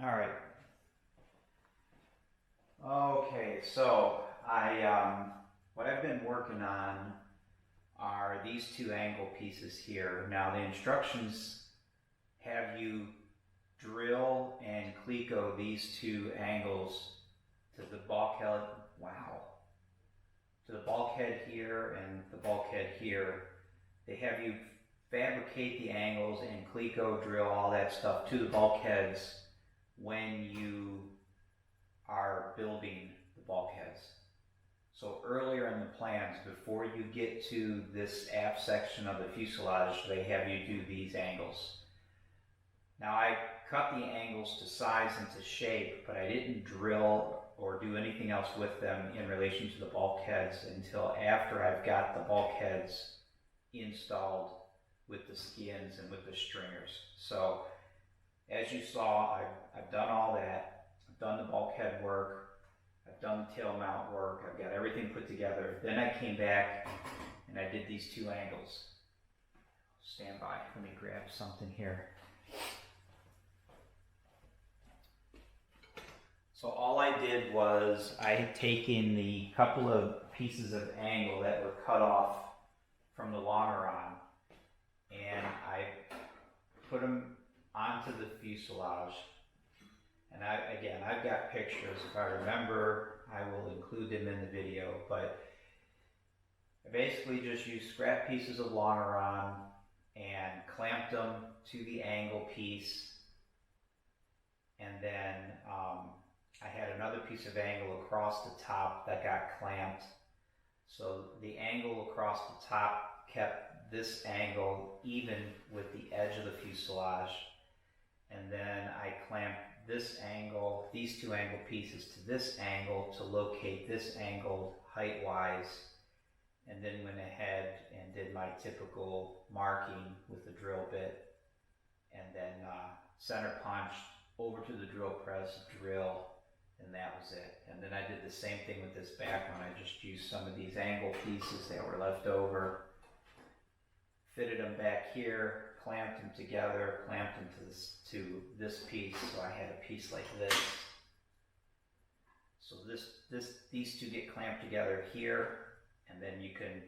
All right. Okay, so what I've been working on are these two angle pieces here. Now the instructions have you drill and cleco these two angles to the bulkhead. Wow. To the bulkhead here and the bulkhead here. They have you fabricate the angles and cleco drill all that stuff to the bulkheads when you are building the bulkheads. So earlier in the plans, before you get to this aft section of the fuselage, they have you do these angles. Now I cut the angles to size and to shape, but I didn't drill or do anything else with them in relation to the bulkheads until after I've got the bulkheads installed with the skins and with the stringers. So as you saw, I've done all that. I've done the bulkhead work. I've done the tail mount work. I've got everything put together. Then I came back and I did these two angles. Stand by. Let me grab something here. So all I did was I had taken the couple of pieces of angle that were cut off from the longeron and I put them onto the fuselage. And I've got pictures. If I remember, I will include them in the video, but I basically just used scrap pieces of longeron and clamped them to the angle piece, and then I had another piece of angle across the top that got clamped. So the angle across the top kept this angle even with the edge of the fuselage, and then I clamped this angle, these two angle pieces to this angle to locate this angle height-wise, and then went ahead and did my typical marking with the drill bit, and then center punched over to the drill press, drill, and that was it. And then I did the same thing with this back one. I just used some of these angle pieces that were left over, fitted them back here, clamped them together, clamped them to this piece, so I had a piece like this. So these two get clamped together here, and then you can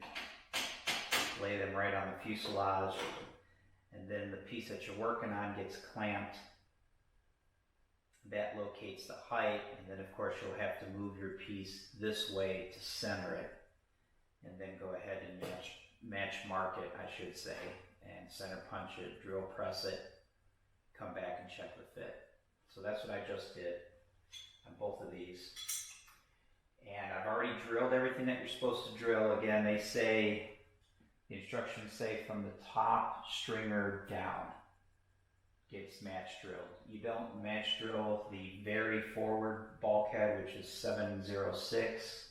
lay them right on the fuselage, and then the piece that you're working on gets clamped. That locates the height, and then of course you'll have to move your piece this way to center it, and then go ahead and match mark it, I should say, and center punch it, drill press it, come back and check the fit. So that's what I just did on both of these. And I've already drilled everything that you're supposed to drill. Again, they say, the instructions say from the top stringer down gets match drilled. You don't match drill the very forward bulkhead, which is 706.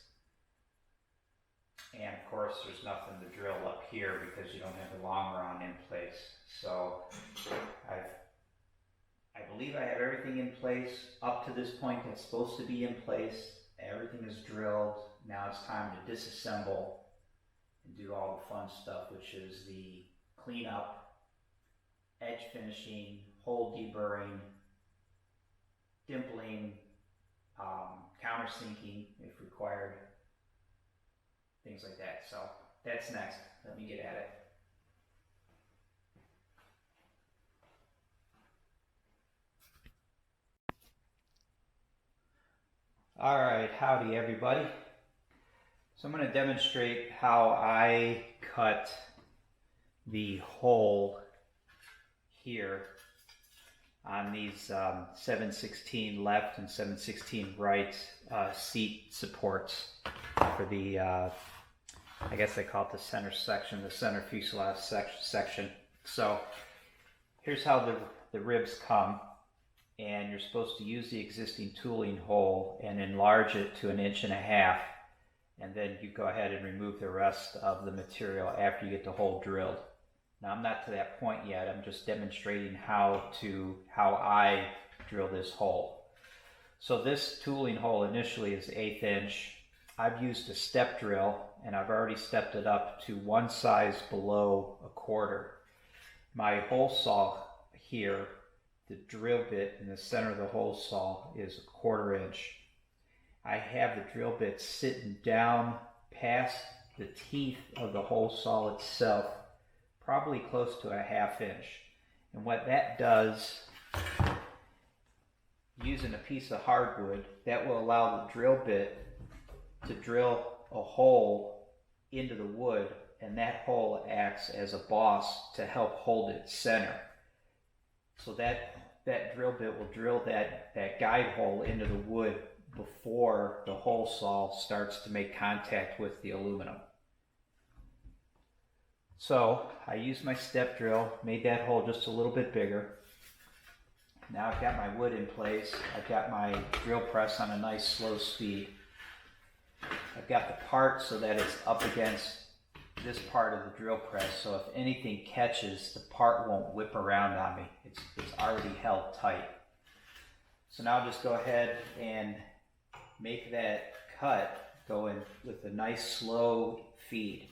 And of course, there's nothing to drill up here because you don't have the longeron in place. So I believe I have everything in place up to this point that's supposed to be in place. Everything is drilled. Now it's time to disassemble and do all the fun stuff, which is the cleanup, edge finishing, hole deburring, dimpling, countersinking if required, things like that. So that's next. Let me get at it. All right, howdy everybody. So I'm going to demonstrate how I cut the hole here on these 716 left and 716 right seat supports for the, I guess they call it the center section, the center fuselage section. So here's how the ribs come, and you're supposed to use the existing tooling hole and enlarge it to 1.5 inches, and then you go ahead and remove the rest of the material after you get the hole drilled. Now I'm not to that point yet. I'm just demonstrating how I drill this hole. So this tooling hole initially is 1/8 inch. I've used a step drill, and I've already stepped it up to one size below 1/4. My hole saw here the drill bit in the center of the hole saw is 1/4 inch. I have the drill bit sitting down past the teeth of the hole saw itself, probably close to 1/2 inch. And what that does, using a piece of hardwood, that will allow the drill bit to drill a hole into the wood, and that hole acts as a boss to help hold it center. So that drill bit will drill that guide hole into the wood before the hole saw starts to make contact with the aluminum. So I used my step drill, made that hole just a little bit bigger. Now I've got my wood in place. I've got my drill press on a nice slow speed. I've got the part so that it's up against this part of the drill press, so if anything catches, the part won't whip around on me. It's already held tight. So now I'll just go ahead and make that cut going with a nice slow feed.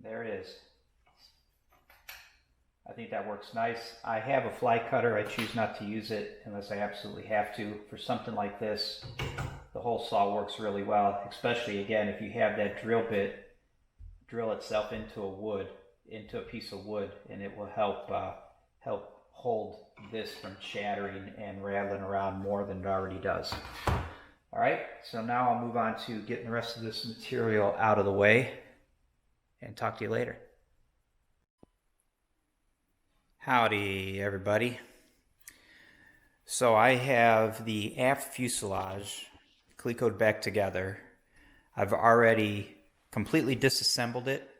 There it is. I think that works nice. I have a fly cutter. I choose not to use it unless I absolutely have to. For something like this, the hole saw works really well, especially again if you have that drill bit drill itself into a piece of wood, and it will help hold this from chattering and rattling around more than it already does. All right, so now I'll move on to getting the rest of this material out of the way and talk to you later. Howdy, everybody. So I have the aft fuselage clecoed back together. I've already completely disassembled it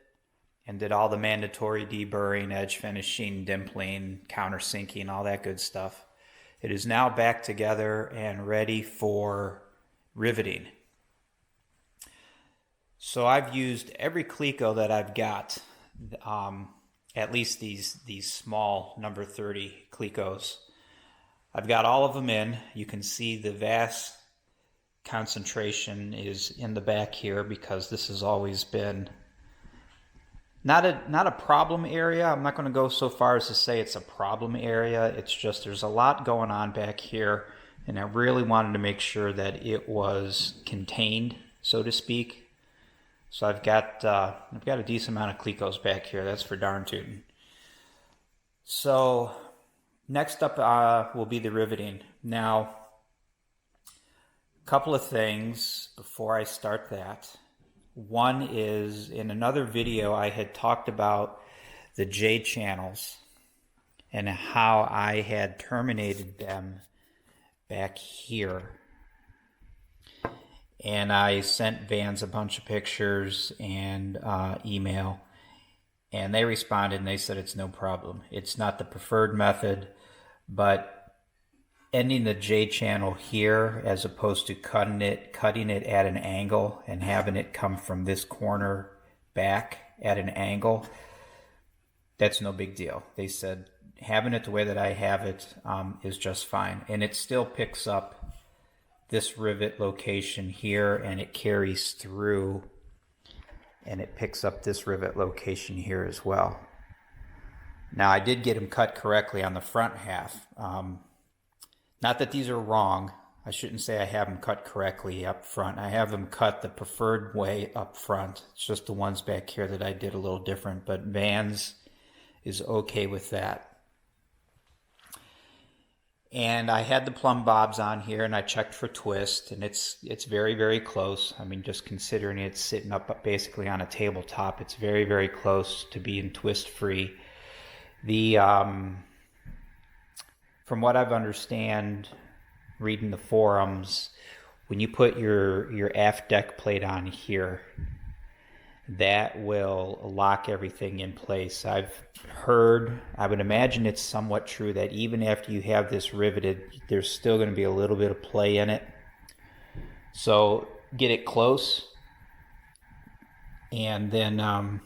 and did all the mandatory deburring, edge finishing, dimpling, countersinking, all that good stuff. It is now back together and ready for riveting. So I've used every cleco that I've got, at least these small number 30 clecos. I've got all of them in. You can see the vast concentration is in the back here because this has always been not a problem area. I'm not going to go so far as to say it's a problem area. It's just there's a lot going on back here, and I really wanted to make sure that it was contained, so to speak. So I've got a decent amount of clecos back here. That's for darn tootin'. So next up will be the riveting. Now, a couple of things before I start that. One is, in another video I had talked about the J channels and how I had terminated them back here. And I sent Vans a bunch of pictures and email, and they responded and they said it's no problem. It's not the preferred method, but ending the J channel here as opposed to cutting it at an angle and having it come from this corner back at an angle, that's no big deal. They said having it the way that I have it is just fine, and it still picks up this rivet location here, and it carries through and it picks up this rivet location here as well. Now I did get them cut correctly on the front half. Not that these are wrong. I shouldn't say I have them cut correctly up front. I have them cut the preferred way up front. It's just the ones back here that I did a little different, but Vans is okay with that. And I had the plumb bobs on here, and I checked for twist, and it's very, very close. I mean, just considering it's sitting up basically on a tabletop, it's very, very close to being twist free. The from what I've understand, reading the forums, when you put your aft deck plate on here, that will lock everything in place. I've heard, I would imagine it's somewhat true, that even after you have this riveted, there's still going to be a little bit of play in it. So get it close, and then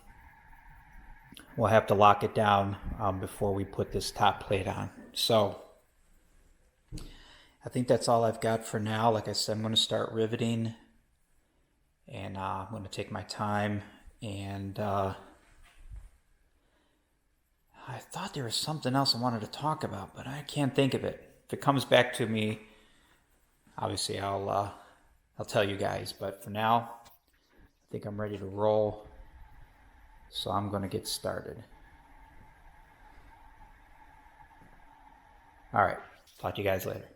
we'll have to lock it down before we put this top plate on. So I think that's all I've got for now. Like I said, I'm going to start riveting, and I'm going to take my time. And I thought there was something else I wanted to talk about, but I can't think of it. If it comes back to me, obviously I'll tell you guys. But for now, I think I'm ready to roll. So I'm going to get started. All right. Talk to you guys later.